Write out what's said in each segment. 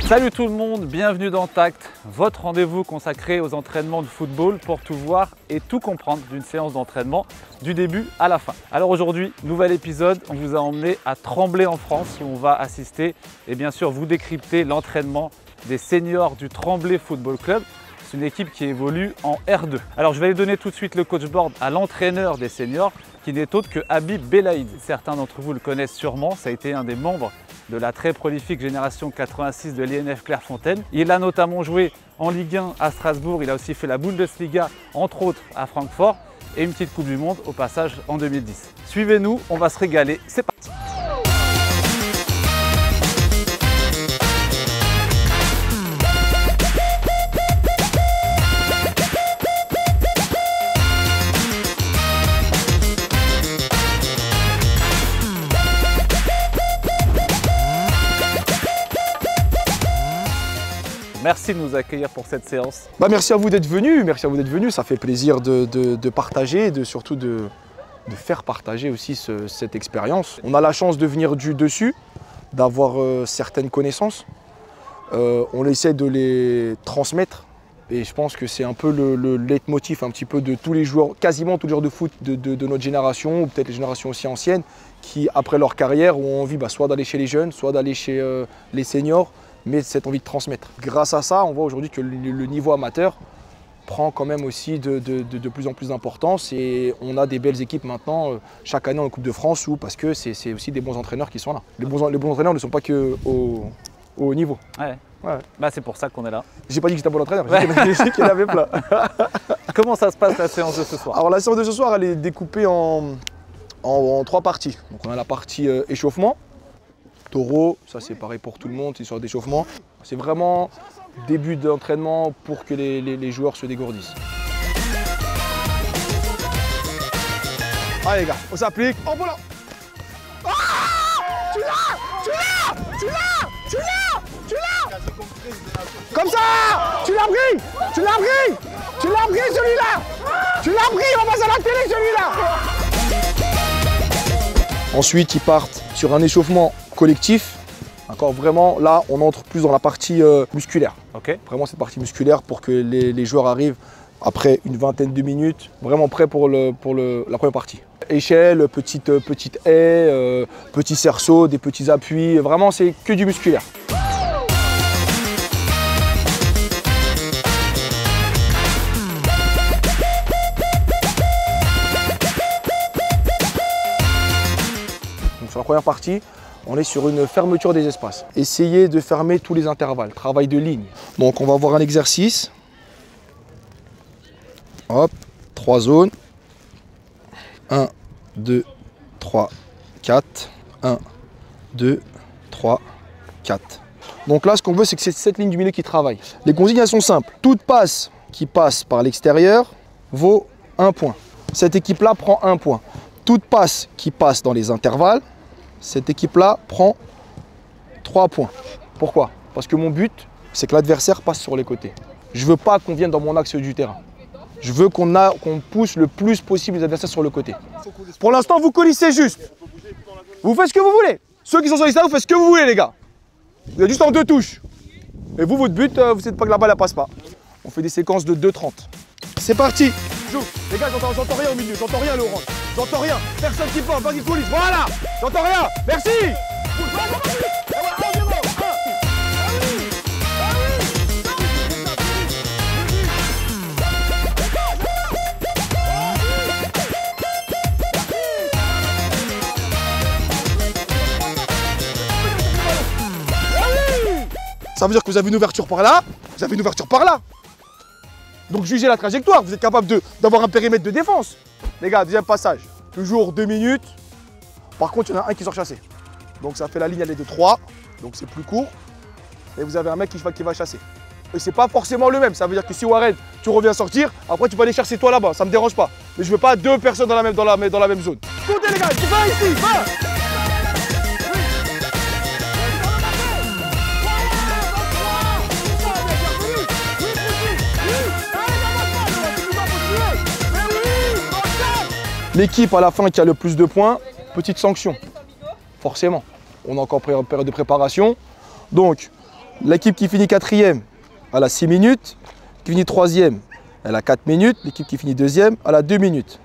Salut tout le monde, bienvenue dans Tact, votre rendez-vous consacré aux entraînements de football pour tout voir et tout comprendre d'une séance d'entraînement du début à la fin. Alors aujourd'hui, nouvel épisode, on vous a emmené à Tremblay en France où on va assister et bien sûr vous décrypter l'entraînement des seniors du Tremblay Football Club. C'est une équipe qui évolue en R2. Alors je vais aller donner tout de suite le coach board à l'entraîneur des seniors qui n'est autre que Habib Belaïd. Certains d'entre vous le connaissent sûrement, ça a été un des membres de la très prolifique génération 86 de l'INF Clairefontaine. Il a notamment joué en Ligue 1 à Strasbourg, il a aussi fait la Bundesliga, entre autres à Francfort, et une petite Coupe du Monde au passage en 2010. Suivez-nous, on va se régaler, c'est parti! Merci de nous accueillir pour cette séance. Merci à vous d'être venus, ça fait plaisir de partager et surtout de faire partager aussi cette expérience. On a la chance de venir du dessus, d'avoir certaines connaissances. On essaie de les transmettre et je pense que c'est un peu le leitmotiv un petit peu de tous les joueurs, quasiment tous les joueurs de foot de notre génération, ou peut-être les générations aussi anciennes, qui après leur carrière ont envie soit d'aller chez les jeunes, soit d'aller chez les seniors, mais cette envie de transmettre. Grâce à ça, on voit aujourd'hui que le niveau amateur prend quand même aussi de plus en plus d'importance et on a des belles équipes maintenant chaque année en Coupe de France parce que c'est aussi des bons entraîneurs qui sont là. Les bons entraîneurs ne sont pas que au haut niveau. Ouais. C'est pour ça qu'on est là. J'ai pas dit que j'étais un bon entraîneur, j'ai dit qu'il y en avait plein. Comment ça se passe la séance de ce soir? Alors la séance de ce soir, elle est découpée en 3 parties. Donc on a la partie échauffement. Taureau, ça c'est pareil pour tout le monde, c'est sur d'échauffement. C'est vraiment début d'entraînement pour que les joueurs se dégourdissent. Allez les gars, on s'applique, en volant. Ah, tu l'as comme ça. Tu l'as pris celui-là. On passe à la télé celui-là. Ensuite, ils partent sur un échauffement collectif. D'accord, vraiment, là, on entre plus dans la partie musculaire. Okay. Vraiment cette partie musculaire pour que les joueurs arrivent après une vingtaine de minutes, vraiment prêts pour la première partie. Échelle, petite haie, petit cerceau, des petits appuis. Vraiment, c'est que du musculaire. Sur la première partie, on est sur une fermeture des espaces. Essayez de fermer tous les intervalles, travail de ligne. Donc on va voir un exercice. Hop, 3 zones. 1, 2, 3, 4. 1, 2, 3, 4. Donc là, ce qu'on veut, c'est que c'est cette ligne du milieu qui travaille. Les consignes, elles sont simples. Toute passe qui passe par l'extérieur vaut 1 point. Cette équipe-là prend 1 point. Toute passe qui passe dans les intervalles, cette équipe-là prend 3 points. Pourquoi? Parce que mon but, c'est que l'adversaire passe sur les côtés. Je ne veux pas qu'on vienne dans mon axe du terrain. Je veux qu'on pousse le plus possible les adversaires sur le côté. Pour l'instant, vous colissez juste. Vous faites ce que vous voulez. Ceux qui sont sur l'extérieur, vous faites ce que vous voulez, les gars. Vous êtes juste en 2 touches. Et vous, votre but, vous ne savez pas que la balle ne passe pas. On fait des séquences de 2,30. C'est parti. Joue. Les gars, j'entends rien au milieu. J'entends rien, Laurent. J'entends rien. Personne qui porte, pas qui coulisse. Voilà. J'entends rien. Merci. Ça veut dire que vous avez une ouverture par là, vous avez une ouverture par là. Donc jugez la trajectoire, vous êtes capable d'avoir un périmètre de défense. Les gars, deuxième passage, toujours 2 minutes. Par contre, il y en a un qui sort chasser. Donc ça fait la ligne, elle est de 3, donc c'est plus court. Et vous avez un mec qui va chasser. Et c'est pas forcément le même, ça veut dire que si Warren, tu reviens sortir, après tu vas aller chercher toi là-bas, ça me dérange pas. Mais je veux pas 2 personnes dans la même zone. Comptez les gars, tu vas ici, va. L'équipe à la fin qui a le plus de points, petite sanction, forcément. On est encore en période de préparation. Donc, L'équipe qui finit 4e, elle a 6 minutes. L'équipe qui finit 3e, elle a 4 minutes. L'équipe qui finit 2e, elle a 2 minutes.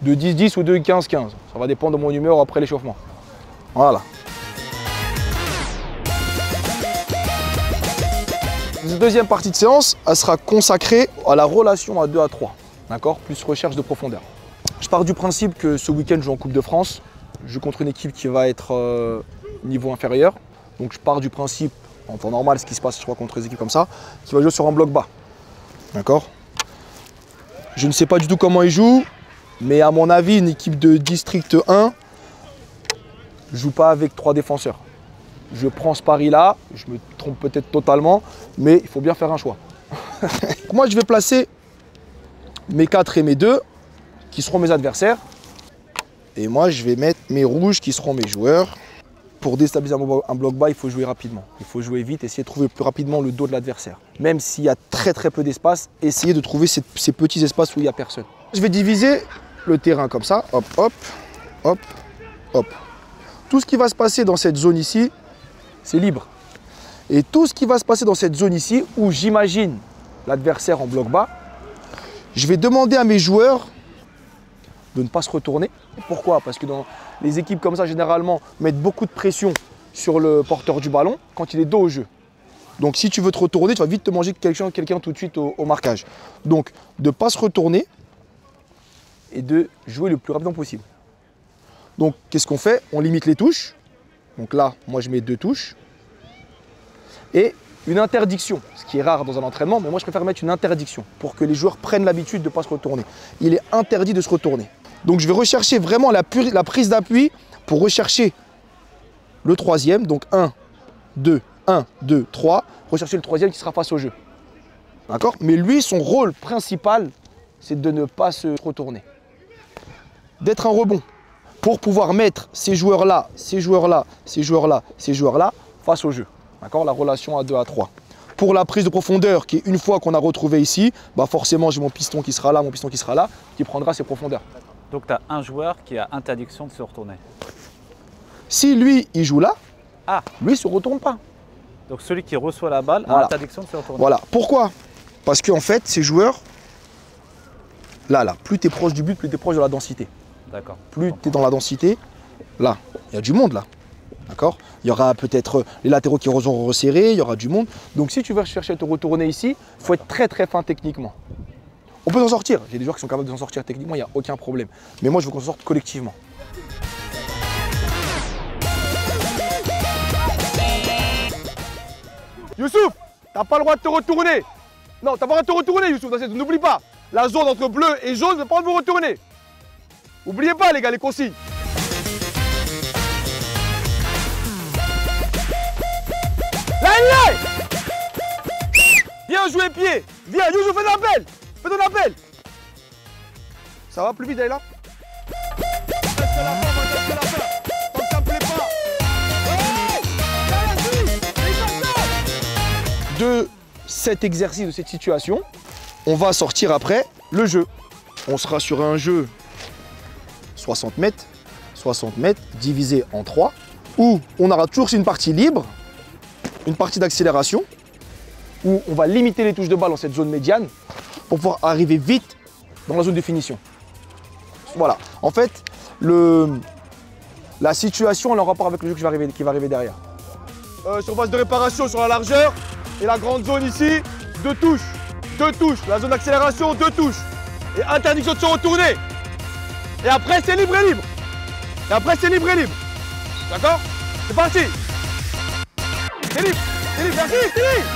De 10-10 ou de 15-15. Ça va dépendre de mon numéro après l'échauffement. Voilà. La deuxième partie de séance, elle sera consacrée à la relation à 2 à 3. D'accord? Plus recherche de profondeur. Je pars du principe que ce week-end, je joue en Coupe de France. Je joue contre une équipe qui va être niveau inférieur. Donc je pars du principe, en temps normal, ce qui se passe, je crois, contre des équipes comme ça, qui va jouer sur un bloc bas. D'accord? Je ne sais pas du tout comment ils jouent, mais à mon avis, une équipe de district 1 ne joue pas avec 3 défenseurs. Je prends ce pari-là, je me trompe peut-être totalement, mais il faut bien faire un choix. Moi, je vais placer mes 4 et mes 2 qui seront mes adversaires. Et moi, je vais mettre mes rouges qui seront mes joueurs. Pour déstabiliser un bloc bas, il faut jouer rapidement. Il faut jouer vite, essayer de trouver plus rapidement le dos de l'adversaire. Même s'il y a très peu d'espace, essayez de trouver ces petits espaces où il n'y a personne. Je vais diviser le terrain comme ça. Hop, hop, hop, hop. Tout ce qui va se passer dans cette zone ici, c'est libre. Et tout ce qui va se passer dans cette zone ici, où j'imagine l'adversaire en bloc bas, je vais demander à mes joueurs de ne pas se retourner. Pourquoi? Parce que dans les équipes comme ça, généralement, mettent beaucoup de pression sur le porteur du ballon quand il est dos au jeu. Donc si tu veux te retourner, tu vas vite te manger quelqu'un tout de suite au marquage. Donc de ne pas se retourner et de jouer le plus rapidement possible. Donc qu'est-ce qu'on fait? On limite les touches. Donc là, moi je mets 2 touches. Et une interdiction, ce qui est rare dans un entraînement, mais moi je préfère mettre une interdiction pour que les joueurs prennent l'habitude de ne pas se retourner. Il est interdit de se retourner. Donc je vais rechercher vraiment la prise d'appui pour rechercher le 3e. Donc 1, 2, 1, 2, 3. Rechercher le 3e qui sera face au jeu. D'accord? Mais lui, son rôle principal, c'est de ne pas se retourner. D'être un rebond. Pour pouvoir mettre ces joueurs-là, ces joueurs-là, ces joueurs-là, ces joueurs-là face au jeu. D'accord? La relation à 2 à 3. Pour la prise de profondeur, qui est une fois qu'on a retrouvé ici, bah forcément j'ai mon piston qui sera là, mon piston qui sera là, qui prendra ses profondeurs. Donc tu as un joueur qui a interdiction de se retourner. Si lui, il joue là, lui, il ne se retourne pas. Donc celui qui reçoit la balle a interdiction de se retourner. Voilà. Pourquoi? Parce qu'en fait, ces joueurs, là, plus tu es proche du but, plus tu es proche de la densité. D'accord. Plus tu es dans la densité, là, il y a du monde là. D'accord? Il y aura peut-être les latéraux qui seront resserrés, il y aura du monde. Donc si tu veux chercher à te retourner ici, il faut être très fin techniquement. On peut s'en sortir. J'ai des joueurs qui sont capables de s'en sortir techniquement, il n'y a aucun problème. Mais moi, je veux qu'on s'en sorte collectivement. Youssouf, t'as pas le droit de te retourner. Non, t'as pas le droit de te retourner, Youssouf. N'oublie pas, la zone entre bleu et jaune, vous n'avez pas le droit de vous retourner. N'oubliez pas, les gars, les consignes. Là, viens jouer pied. Viens, Youssouf, fais ton appel. Fais ton appel. Ça va plus vite, là? Tant que ça me plaît pas. De cet exercice, de cette situation, on va sortir après le jeu. On sera sur un jeu 60 mètres divisé en 3, où on aura toujours une partie libre, une partie d'accélération, où on va limiter les touches de balle dans cette zone médiane pour pouvoir arriver vite dans la zone de finition. Voilà. En fait, la situation elle est en rapport avec le jeu qui va arriver derrière. Surface de réparation sur la largeur et la grande zone ici, 2 touches. 2 touches. La zone d'accélération, 2 touches. Et interdiction de se retourner. Et après, c'est libre et libre. Et après, c'est libre et libre. D'accord? C'est parti. C'est libre. C'est libre. Merci, c'est libre.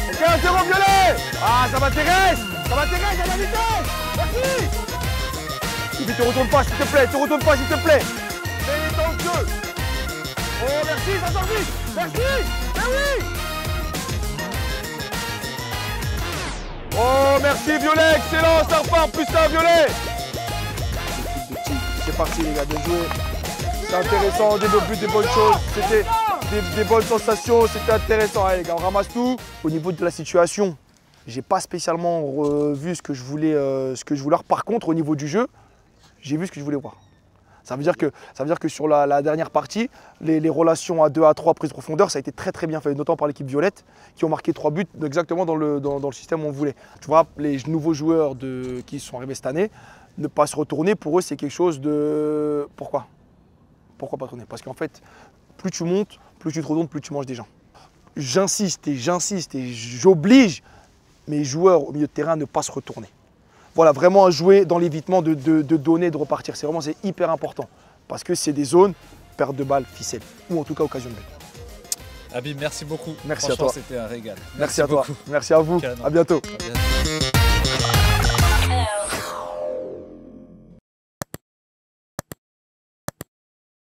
Ok, 1-0 violet. Ah, ça m'intéresse. Ça m'intéresse, à la vitesse. Merci. Ne te retourne pas, s'il te plaît. Te retourne pas, s'il te plaît. C'est dans le jeu. Oh, merci, ça sort vite. Merci. Mais oui. Oh, merci, violet. Excellent, ça repart. Plus ça, violet. C'est parti, les gars, de jouer. C'est intéressant, des beaux buts, des bonnes choses. C'était des bonnes sensations, c'était intéressant. Allez, les gars, on ramasse tout. Au niveau de la situation, j'ai pas spécialement vu ce que je voulais voir. Par contre, au niveau du jeu, j'ai vu ce que je voulais voir. Ça veut dire que sur la dernière partie, les relations à 2 à 3 prises de profondeur, ça a été très très bien fait, notamment par l'équipe violette, qui ont marqué 3 buts exactement dans le système où on voulait. Tu vois, les nouveaux joueurs qui sont arrivés cette année, ne pas se retourner, pour eux, c'est quelque chose de... Pourquoi pas tourner? Parce qu'en fait, plus tu montes, plus tu te retournes, plus tu manges des gens. J'insiste et j'oblige mes joueurs au milieu de terrain à ne pas se retourner. Voilà, vraiment à jouer dans l'évitement de donner, de repartir. C'est hyper important. Parce que c'est des zones, perte de balle, ficelle. Ou en tout cas, occasion de but. Habib, merci beaucoup. Merci à toi. C'était un régal. Merci à toi. Merci à vous. À bientôt. À bientôt.